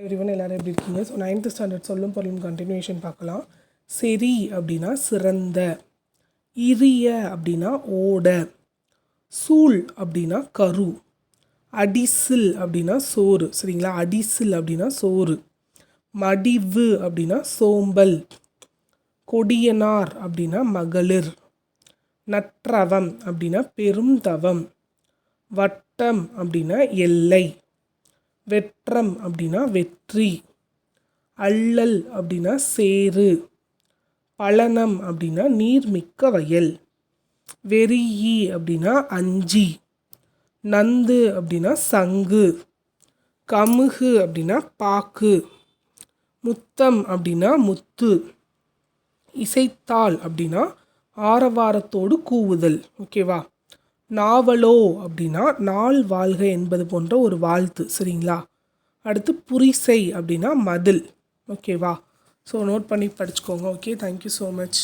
Everyone எல்லாரும் எப்படி இருக்கீங்க? ஸோ 9th ஸ்டாண்டர்ட் சொல்லும் பொருளும் கண்டினியூஷன் பார்க்கலாம். செரி அப்படின்னா சிறந்த, இரிய அப்படின்னா ஓட, சூள் அப்படின்னா கரு, அடிசில் அப்படின்னா சோறு. சரிங்களா? அடிசில் அப்படின்னா சோறு, மடிவு அப்படின்னா சோம்பல், கொடியனார் அப்படின்னா மகளிர், நற்றவம் அப்படின்னா பெரும் தவம், வட்டம் அப்படின்னா எல்லை, வெற்றம் அப்படின்னா வெற்றி, அள்ளல் அப்படின்னா சேறு, பழனம் அப்படின்னா நீர்மிக்க வயல், வெறியி அப்படின்னா அஞ்சி, நந்து அப்படின்னா சங்கு, கமுகு அப்படின்னா பாக்கு, முத்தம் அப்படின்னா முத்து, இசைத்தாள் அப்படின்னா ஆரவாரத்தோடு கூவுதல். ஓகேவா? நாவலோ அப்படின்னா நாள் வாழ்க என்பது போன்ற ஒரு வாழ்த்து. சரிங்களா? அடுத்து புரிசை அப்படின்னா மதில். ஓகேவா? ஸோ நோட் பண்ணி படிச்சுக்கோங்க. Okay, thank you so much.